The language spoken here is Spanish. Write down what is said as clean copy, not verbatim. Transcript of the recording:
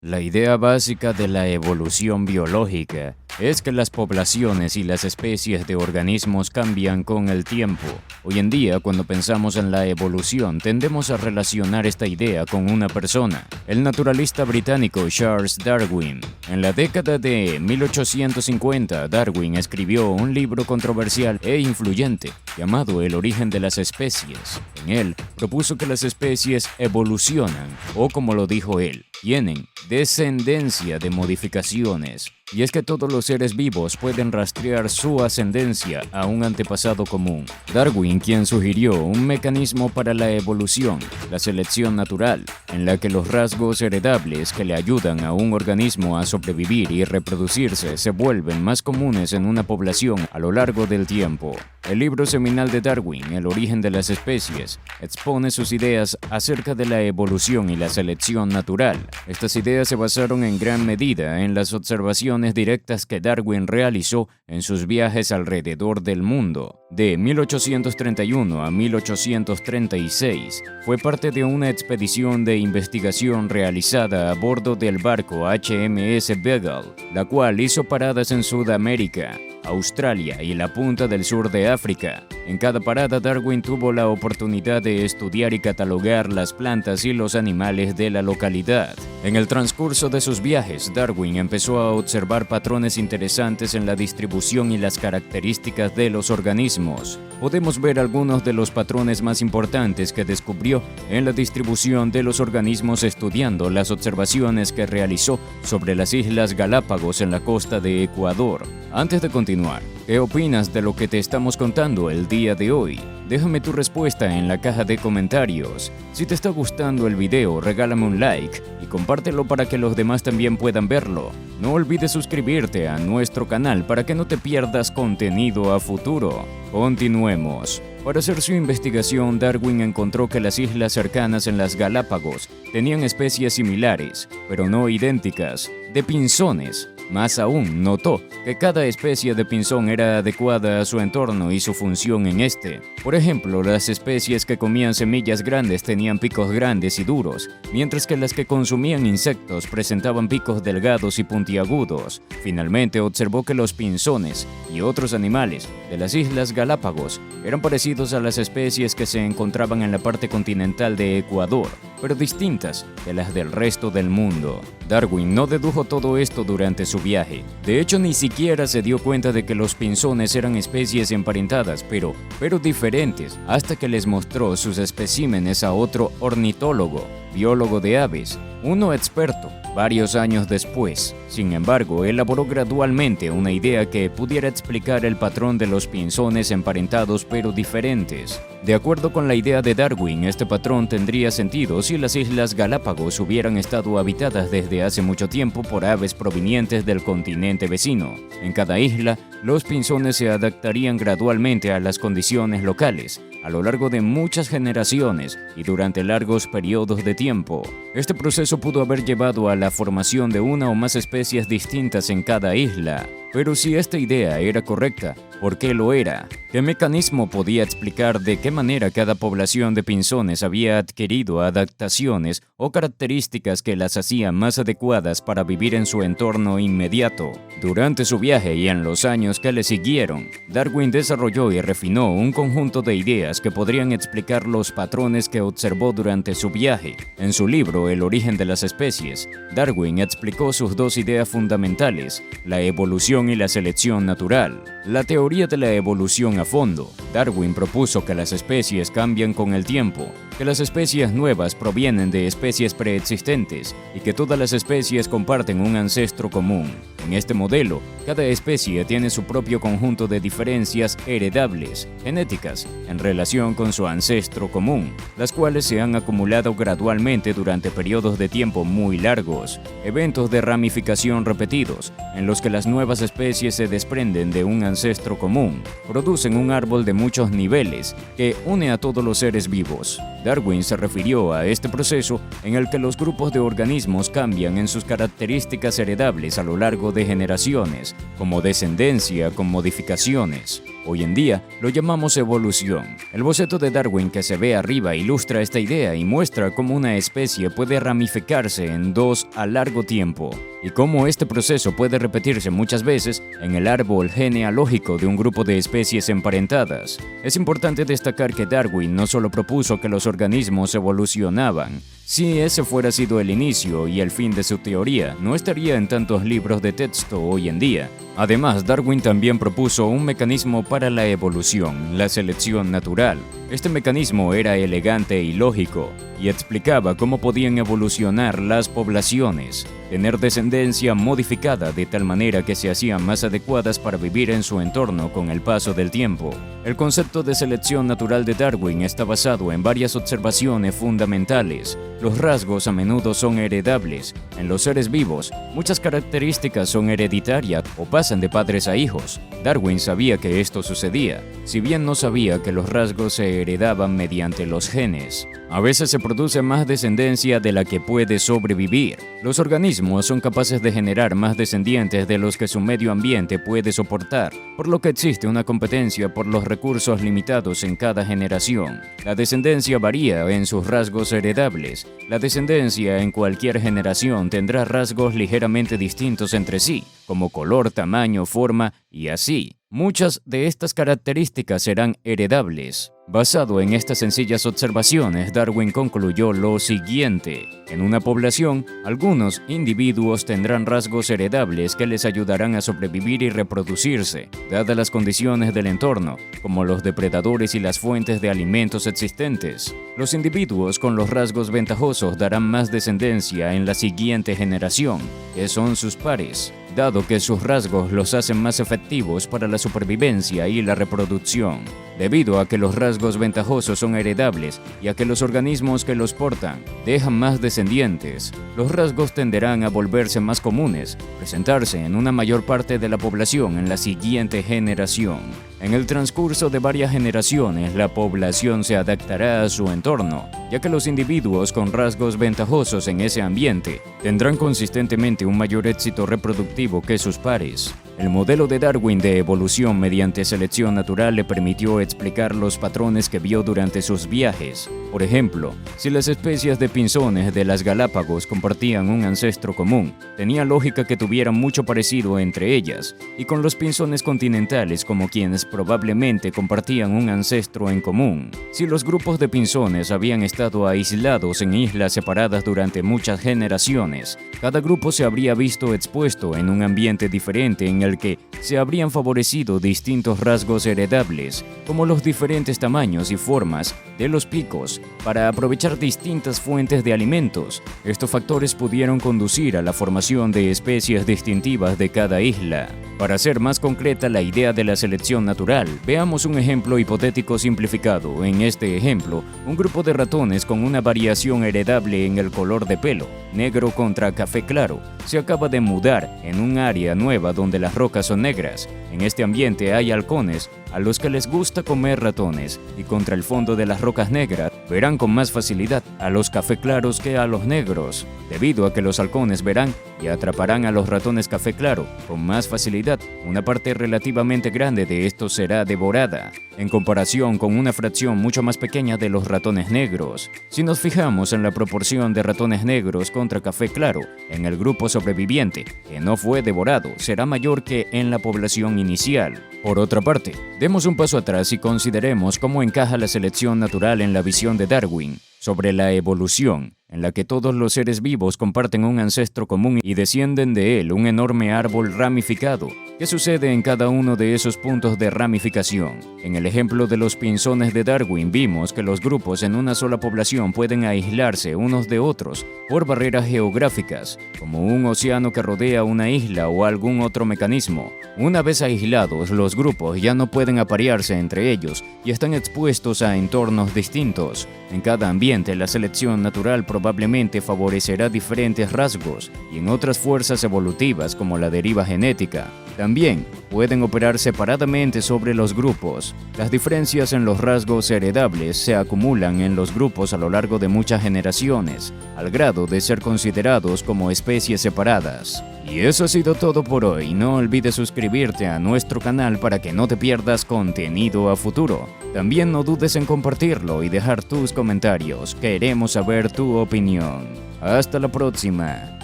La idea básica de la evolución biológica es que las poblaciones y las especies de organismos cambian con el tiempo. Hoy en día, cuando pensamos en la evolución, tendemos a relacionar esta idea con una persona, el naturalista británico Charles Darwin. En la década de 1850, Darwin escribió un libro controversial e influyente llamado El origen de las especies. En él, propuso que las especies evolucionan, o como lo dijo él, tienen descendencia de modificaciones. Y es que todos los seres vivos pueden rastrear su ascendencia a un antepasado común. Darwin, quien sugirió un mecanismo para la evolución, la selección natural, en la que los rasgos heredables que le ayudan a un organismo a sobrevivir y reproducirse se vuelven más comunes en una población a lo largo del tiempo. El libro seminal de Darwin, El origen de las especies, expone sus ideas acerca de la evolución y la selección natural. Estas ideas se basaron en gran medida en las observaciones directas que Darwin realizó en sus viajes alrededor del mundo. De 1831 a 1836, fue parte de una expedición de investigación realizada a bordo del barco HMS Beagle, la cual hizo paradas en Sudamérica, Australia y la punta del sur de África. En cada parada, Darwin tuvo la oportunidad de estudiar y catalogar las plantas y los animales de la localidad. En el transcurso de sus viajes, Darwin empezó a observar patrones interesantes en la distribución y las características de los organismos. Podemos ver algunos de los patrones más importantes que descubrió en la distribución de los organismos estudiando las observaciones que realizó sobre las Islas Galápagos en la costa de Ecuador. Antes de continuar, ¿qué opinas de lo que te estamos contando el día de hoy? Déjame tu respuesta en la caja de comentarios. Si te está gustando el video, regálame un like y compártelo para que los demás también puedan verlo. No olvides suscribirte a nuestro canal para que no te pierdas contenido a futuro. Continuemos. Para hacer su investigación, Darwin encontró que las islas cercanas en las Galápagos tenían especies similares, pero no idénticas, de pinzones. Más aún, notó que cada especie de pinzón era adecuada a su entorno y su función en este. Por ejemplo, las especies que comían semillas grandes tenían picos grandes y duros, mientras que las que consumían insectos presentaban picos delgados y puntiagudos. Finalmente, observó que los pinzones y otros animales de las Islas Galápagos eran parecidos a las especies que se encontraban en la parte continental de Ecuador, pero distintas de las del resto del mundo. Darwin no dedujo todo esto durante su viaje. De hecho, ni siquiera se dio cuenta de que los pinzones eran especies emparentadas, pero diferentes, hasta que les mostró sus especímenes a otro ornitólogo, biólogo de aves, uno experto, varios años después. Sin embargo, elaboró gradualmente una idea que pudiera explicar el patrón de los pinzones emparentados pero diferentes. De acuerdo con la idea de Darwin, este patrón tendría sentido si las Islas Galápagos hubieran estado habitadas desde hace mucho tiempo por aves provenientes del continente vecino. En cada isla, los pinzones se adaptarían gradualmente a las condiciones locales, a lo largo de muchas generaciones y durante largos periodos de tiempo. Este proceso pudo haber llevado a la formación de una o más especies distintas en cada isla. Pero si esta idea era correcta, ¿por qué lo era? ¿Qué mecanismo podía explicar de qué manera cada población de pinzones había adquirido adaptaciones o características que las hacían más adecuadas para vivir en su entorno inmediato? Durante su viaje y en los años que le siguieron, Darwin desarrolló y refinó un conjunto de ideas que podrían explicar los patrones que observó durante su viaje. En su libro El origen de las especies, Darwin explicó sus dos ideas fundamentales, la evolución y la selección natural. La teoría de la evolución a fondo. Darwin propuso que las especies cambian con el tiempo, que las especies nuevas provienen de especies preexistentes y que todas las especies comparten un ancestro común. En este modelo, cada especie tiene su propio conjunto de diferencias heredables, genéticas, en relación con su ancestro común, las cuales se han acumulado gradualmente durante periodos de tiempo muy largos, eventos de ramificación repetidos, en los que las nuevas especies se desprenden de un ancestro común, producen un árbol de muchos niveles que une a todos los seres vivos. Darwin se refirió a este proceso en el que los grupos de organismos cambian en sus características heredables a lo largo de generaciones, como descendencia con modificaciones. Hoy en día lo llamamos evolución. El boceto de Darwin que se ve arriba ilustra esta idea y muestra cómo una especie puede ramificarse en dos a largo tiempo y cómo este proceso puede repetirse muchas veces en el árbol genealógico de un grupo de especies emparentadas. Es importante destacar que Darwin no solo propuso que los organismos evolucionaban. Si ese fuera sido el inicio y el fin de su teoría, no estaría en tantos libros de texto hoy en día. Además, Darwin también propuso un mecanismo para la evolución, la selección natural. Este mecanismo era elegante y lógico, y explicaba cómo podían evolucionar las poblaciones, tener descendencia modificada de tal manera que se hacían más adecuadas para vivir en su entorno con el paso del tiempo. El concepto de selección natural de Darwin está basado en varias observaciones fundamentales. Los rasgos a menudo son heredables. En los seres vivos, muchas características son hereditarias o pasan de padres a hijos. Darwin sabía que esto sucedía, si bien no sabía que los rasgos se heredaban mediante los genes. A veces se produce más descendencia de la que puede sobrevivir. Los organismos son capaces de generar más descendientes de los que su medio ambiente puede soportar, por lo que existe una competencia por los recursos limitados en cada generación. La descendencia varía en sus rasgos heredables. La descendencia en cualquier generación tendrá rasgos ligeramente distintos entre sí, como color, tamaño, forma y así. Muchas de estas características serán heredables. Basado en estas sencillas observaciones, Darwin concluyó lo siguiente. En una población, algunos individuos tendrán rasgos heredables que les ayudarán a sobrevivir y reproducirse, dadas las condiciones del entorno, como los depredadores y las fuentes de alimentos existentes. Los individuos con los rasgos ventajosos darán más descendencia en la siguiente generación, que son sus pares, dado que sus rasgos los hacen más efectivos para la supervivencia y la reproducción. Debido a que los rasgos ventajosos son heredables y a que los organismos que los portan dejan más descendientes, los rasgos tenderán a volverse más comunes, presentarse en una mayor parte de la población en la siguiente generación. En el transcurso de varias generaciones, la población se adaptará a su entorno, ya que los individuos con rasgos ventajosos en ese ambiente tendrán consistentemente un mayor éxito reproductivo que sus pares. El modelo de Darwin de evolución mediante selección natural le permitió explicar los patrones que vio durante sus viajes. Por ejemplo, si las especies de pinzones de las Galápagos compartían un ancestro común, tenía lógica que tuvieran mucho parecido entre ellas, y con los pinzones continentales como quienes probablemente compartían un ancestro en común. Si los grupos de pinzones habían estado aislados en islas separadas durante muchas generaciones, cada grupo se habría visto expuesto en un ambiente diferente en el que se habrían favorecido distintos rasgos heredables, como los diferentes tamaños y formas de los picos, para aprovechar distintas fuentes de alimentos. Estos factores pudieron conducir a la formación de especies distintivas de cada isla. Para hacer más concreta la idea de la selección natural, veamos un ejemplo hipotético simplificado. En este ejemplo, un grupo de ratones con una variación heredable en el color de pelo, negro contra café claro, se acaba de mudar en un área nueva donde las rocas son negras. En este ambiente hay halcones a los que les gusta comer ratones, y contra el fondo de las rocas negras verán con más facilidad a los café claros que a los negros, debido a que los halcones verán y atraparán a los ratones café claro con más facilidad. Una parte relativamente grande de estos será devorada, en comparación con una fracción mucho más pequeña de los ratones negros. Si nos fijamos en la proporción de ratones negros contra café claro en el grupo sobreviviente, que no fue devorado, será mayor que en la población inicial. Por otra parte, demos un paso atrás y consideremos cómo encaja la selección natural en la visión de Darwin sobre la evolución, en la que todos los seres vivos comparten un ancestro común y descienden de él un enorme árbol ramificado. ¿Qué sucede en cada uno de esos puntos de ramificación? En el ejemplo de los pinzones de Darwin vimos que los grupos en una sola población pueden aislarse unos de otros por barreras geográficas, como un océano que rodea una isla o algún otro mecanismo. Una vez aislados, los grupos ya no pueden aparearse entre ellos y están expuestos a entornos distintos. En cada ambiente, la selección natural probablemente favorecerá diferentes rasgos y en otras fuerzas evolutivas como la deriva genética. También pueden operar separadamente sobre los grupos. Las diferencias en los rasgos heredables se acumulan en los grupos a lo largo de muchas generaciones, al grado de ser considerados como especies separadas. Y eso ha sido todo por hoy. No olvides suscribirte a nuestro canal para que no te pierdas contenido a futuro. También no dudes en compartirlo y dejar tus comentarios. Queremos saber tu opinión. Hasta la próxima.